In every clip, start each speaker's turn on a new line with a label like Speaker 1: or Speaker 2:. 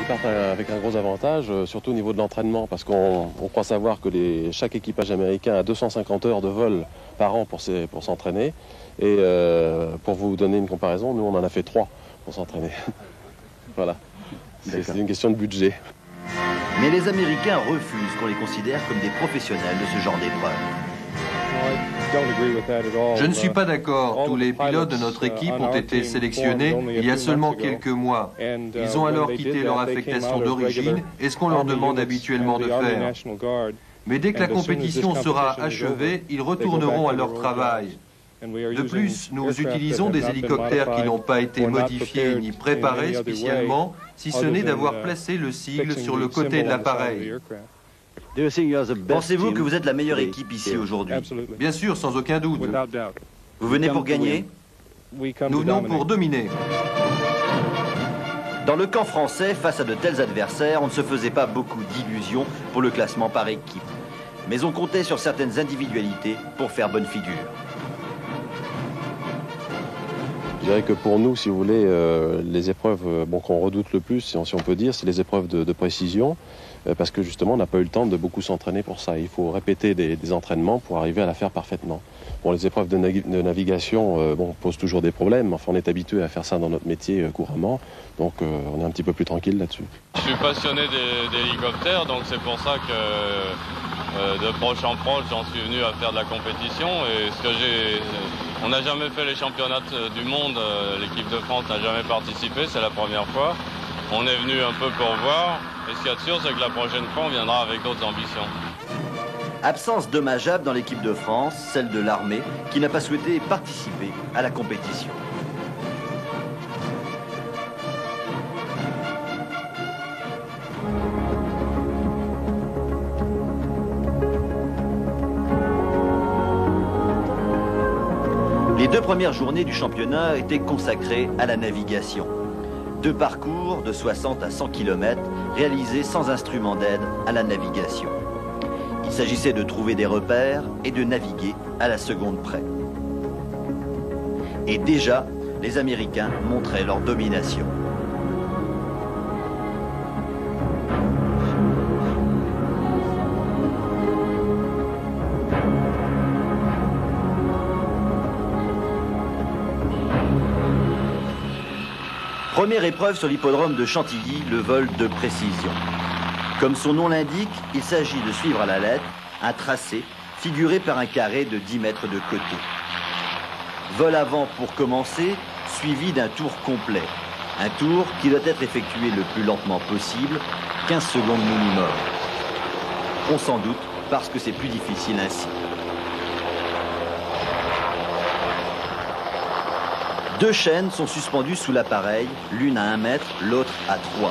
Speaker 1: repartent avec un gros avantage, surtout au niveau de l'entraînement, parce qu'on croit savoir que chaque équipage américain a 250 heures de vol par an pour s'entraîner. Et pour vous donner une comparaison, nous on en a fait 3 pour s'entraîner. Voilà, c'est une question de budget.
Speaker 2: Mais les Américains refusent qu'on les considère comme des professionnels de ce genre d'épreuve.
Speaker 3: Je ne suis pas d'accord. Tous les pilotes de notre équipe ont été sélectionnés il y a seulement quelques mois. Ils ont alors quitté leur affectation d'origine et ce qu'on leur demande habituellement de faire. Mais dès que la compétition sera achevée, ils retourneront à leur travail. De plus, nous utilisons des hélicoptères qui n'ont pas été modifiés ni préparés spécialement, si ce n'est d'avoir placé le sigle sur le côté de l'appareil.
Speaker 2: Pensez-vous que vous êtes la meilleure équipe ici aujourd'hui?
Speaker 3: Bien sûr, sans aucun doute.
Speaker 2: Vous venez pour gagner?
Speaker 3: Nous venons pour dominer.
Speaker 2: Dans le camp français, face à de tels adversaires, on ne se faisait pas beaucoup d'illusions pour le classement par équipe. Mais on comptait sur certaines individualités pour faire bonne figure.
Speaker 1: Je dirais que pour nous, si vous voulez, les épreuves qu'on redoute le plus, si on peut dire, c'est les épreuves de précision, parce que justement, on n'a pas eu le temps de beaucoup s'entraîner pour ça. Il faut répéter des entraînements pour arriver à la faire parfaitement. Bon, les épreuves de navigation posent toujours des problèmes, enfin on est habitué à faire ça dans notre métier couramment, donc on est un petit peu plus tranquille là-dessus.
Speaker 4: Je suis passionné d'hélicoptères, donc c'est pour ça que de proche en proche, j'en suis venu à faire de la compétition. Et on n'a jamais fait les championnats du monde, l'équipe de France n'a jamais participé, c'est la première fois. On est venu un peu pour voir, et ce qu'il y a de sûr, c'est que la prochaine fois, on viendra avec d'autres ambitions.
Speaker 2: Absence dommageable dans l'équipe de France, celle de l'armée, qui n'a pas souhaité participer à la compétition. Les 2 premières journées du championnat étaient consacrées à la navigation. 2 parcours de 60 à 100 km réalisés sans instrument d'aide à la navigation. Il s'agissait de trouver des repères et de naviguer à la seconde près. Et déjà, les Américains montraient leur domination. Première épreuve sur l'hippodrome de Chantilly, le vol de précision. Comme son nom l'indique, il s'agit de suivre à la lettre un tracé figuré par un carré de 10 mètres de côté. Vol avant pour commencer, suivi d'un tour complet. Un tour qui doit être effectué le plus lentement possible, 15 secondes minimum. On s'en doute parce que c'est plus difficile ainsi. 2 chaînes sont suspendues sous l'appareil, l'une à 1 mètre, l'autre à 3.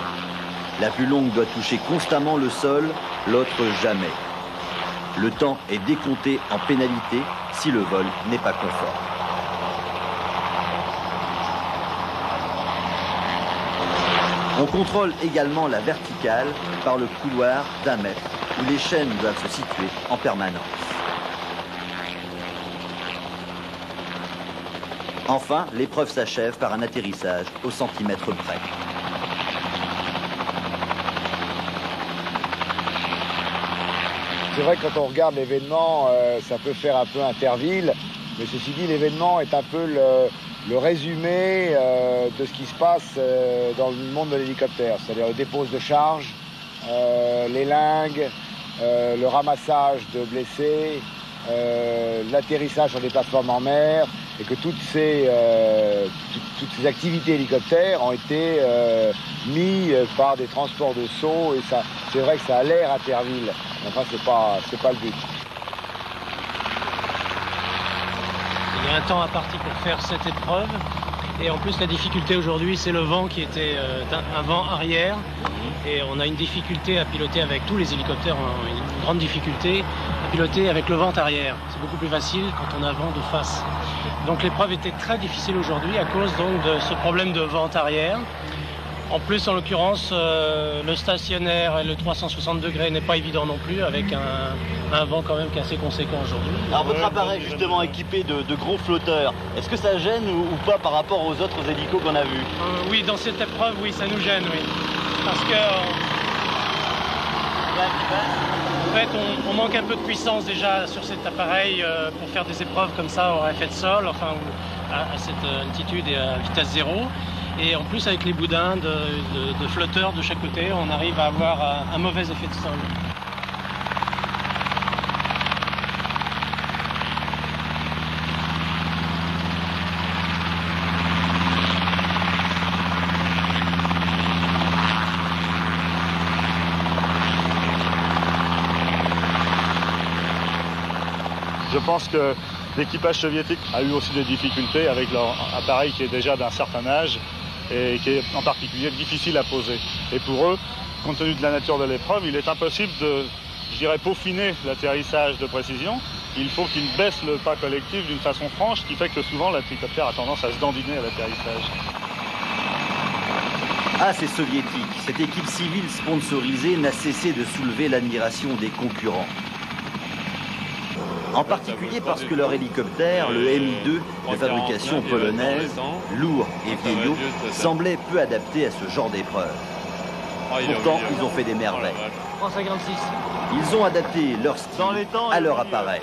Speaker 2: La plus longue doit toucher constamment le sol, l'autre jamais. Le temps est décompté en pénalité si le vol n'est pas conforme. On contrôle également la verticale par le couloir d'1 mètre, où les chaînes doivent se situer en permanence. Enfin, l'épreuve s'achève par un atterrissage au centimètre près.
Speaker 5: C'est vrai que quand on regarde l'événement, ça peut faire un peu Interville, mais ceci dit, l'événement est un peu le résumé de ce qui se passe dans le monde de l'hélicoptère, c'est-à-dire le dépose de charge, les lingues, le ramassage de blessés, l'atterrissage sur des plateformes en mer, et que toutes ces activités hélicoptères ont été mises par des transports de saut, et ça, c'est vrai que ça a l'air Interville. Enfin, c'est pas le but.
Speaker 6: Il y a un temps imparti pour faire cette épreuve. Et en plus, la difficulté aujourd'hui, c'est le vent qui était un vent arrière. Et on a une difficulté à piloter avec tous les hélicoptères, une grande difficulté à piloter avec le vent arrière. C'est beaucoup plus facile quand on a vent de face. Donc l'épreuve était très difficile aujourd'hui à cause donc de ce problème de vent arrière. En plus, en l'occurrence, le stationnaire et le 360 degrés n'est pas évident non plus, avec un vent quand même qui est assez conséquent aujourd'hui.
Speaker 2: Alors votre appareil justement équipé de gros flotteurs, est-ce que ça gêne ou pas par rapport aux autres hélicos qu'on a vus?
Speaker 6: Oui, dans cette épreuve, oui, ça nous gêne, oui. parce que en fait, on manque un peu de puissance déjà sur cet appareil pour faire des épreuves comme ça au effet de sol, enfin à cette altitude et à vitesse zéro. Et en plus, avec les boudins de flotteurs de chaque côté, on arrive à avoir un mauvais effet de sol.
Speaker 7: Je pense que l'équipage soviétique a eu aussi des difficultés avec leur appareil qui est déjà d'un certain âge et qui est en particulier difficile à poser. Et pour eux, compte tenu de la nature de l'épreuve, il est impossible de, je dirais, peaufiner l'atterrissage de précision. Il faut qu'ils baissent le pas collectif d'une façon franche, ce qui fait que souvent l'hélicoptère a tendance à se dandiner à l'atterrissage.
Speaker 2: Ah, c'est soviétique. Cette équipe civile sponsorisée n'a cessé de soulever l'admiration des concurrents. En particulier parce que leur hélicoptère, le Mi-2 de fabrication polonaise, lourd et vieillot, semblait peu adapté à ce genre d'épreuve. Pourtant, ils ont fait des merveilles. Ils ont adapté leur style à leur appareil.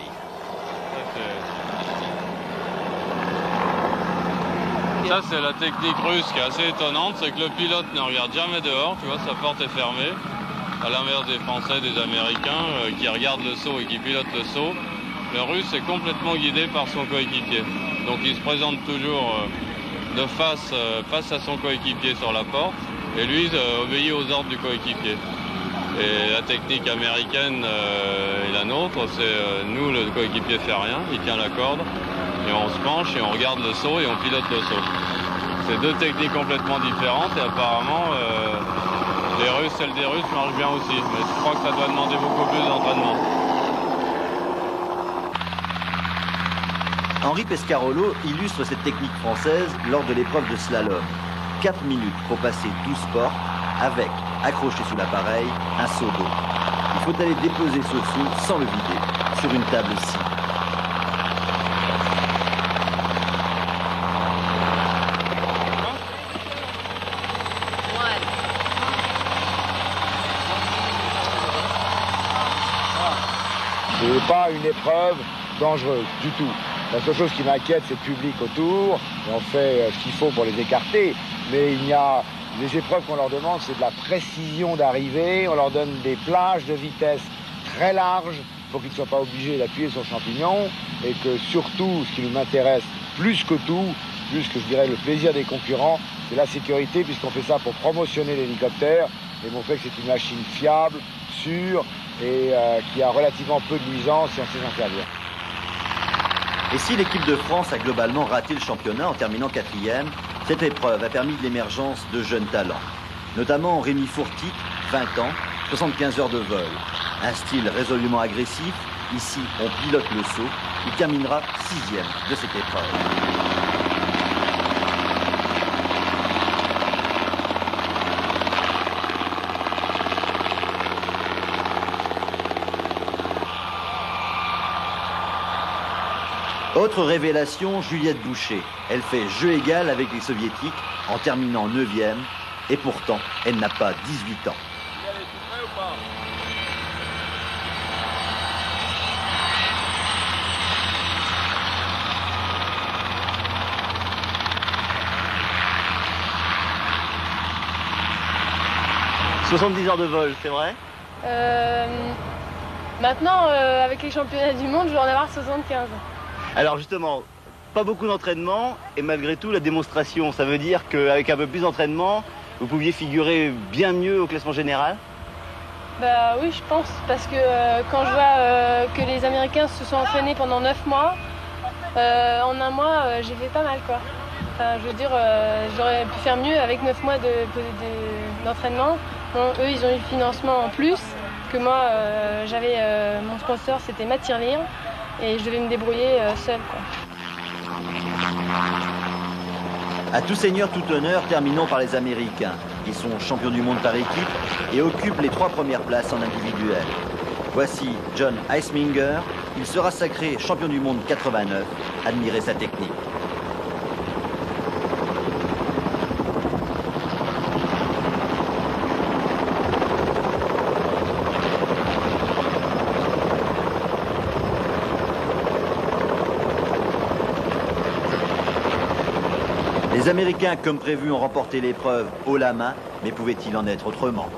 Speaker 4: Ça, c'est la technique russe qui est assez étonnante, c'est que le pilote ne regarde jamais dehors, tu vois, sa porte est fermée, à l'inverse des Français, des Américains, qui regardent le saut et qui pilotent le saut. Le Russe est complètement guidé par son coéquipier. Donc il se présente toujours de face à son coéquipier sur la porte, et lui obéit aux ordres du coéquipier. Et la technique américaine et la nôtre, c'est nous, le coéquipier fait rien, il tient la corde, et on se penche et on regarde le saut et on pilote le saut. C'est deux techniques complètement différentes et apparemment les Russes, celle des Russes marche bien aussi. Mais je crois que ça doit demander beaucoup plus d'entraînement.
Speaker 2: Henri Pescarolo illustre cette technique française lors de l'épreuve de slalom. 4 minutes pour passer 12 portes avec, accroché sous l'appareil, un seau d'eau. Il faut aller déposer ce seau sans le vider sur une table ici.
Speaker 5: Ce n'est pas une épreuve dangereuse du tout. La seule chose qui m'inquiète, c'est le public autour. Et on fait ce qu'il faut pour les écarter. Mais il y a les épreuves qu'on leur demande, c'est de la précision d'arrivée. On leur donne des plages de vitesse très larges pour qu'ils ne soient pas obligés d'appuyer sur le champignon. Et que surtout, ce qui nous intéresse plus que tout, plus que je dirais le plaisir des concurrents, c'est la sécurité, puisqu'on fait ça pour promotionner l'hélicoptère. Et on fait que c'est une machine fiable, sûre et qui a relativement peu de nuisances si on sait s'en servir.
Speaker 2: Et si l'équipe de France a globalement raté le championnat en terminant 4e, cette épreuve a permis l'émergence de jeunes talents. Notamment Rémi Fourtic, 20 ans, 75 heures de vol. Un style résolument agressif, ici on pilote le saut, il terminera 6e de cette épreuve. Autre révélation, Juliette Boucher. Elle fait jeu égal avec les soviétiques en terminant 9e et pourtant elle n'a pas 18 ans. « 70 heures de vol, c'est vrai ?»
Speaker 8: Maintenant, avec les championnats du monde, je vais en avoir 75.
Speaker 2: Alors justement, pas beaucoup d'entraînement et malgré tout la démonstration, ça veut dire qu'avec un peu plus d'entraînement, vous pouviez figurer bien mieux au classement général?
Speaker 8: Bah oui, je pense, parce que quand je vois que les Américains se sont entraînés pendant 9 mois, en un mois, j'ai fait pas mal quoi. Enfin, je veux dire, j'aurais pu faire mieux avec 9 mois d'entraînement. Bon, eux, ils ont eu le financement en plus que moi, j'avais mon sponsor, c'était Matirlir. Et je devais me débrouiller seule, quoi.
Speaker 2: À tout seigneur, tout honneur, terminons par les Américains. Ils sont champions du monde par équipe et occupent les 3 premières places en individuel. Voici John Eisminger. Il sera sacré champion du monde 89. Admirez sa technique. Les Américains, comme prévu, ont remporté l'épreuve haut la main, mais pouvait-il en être autrement ?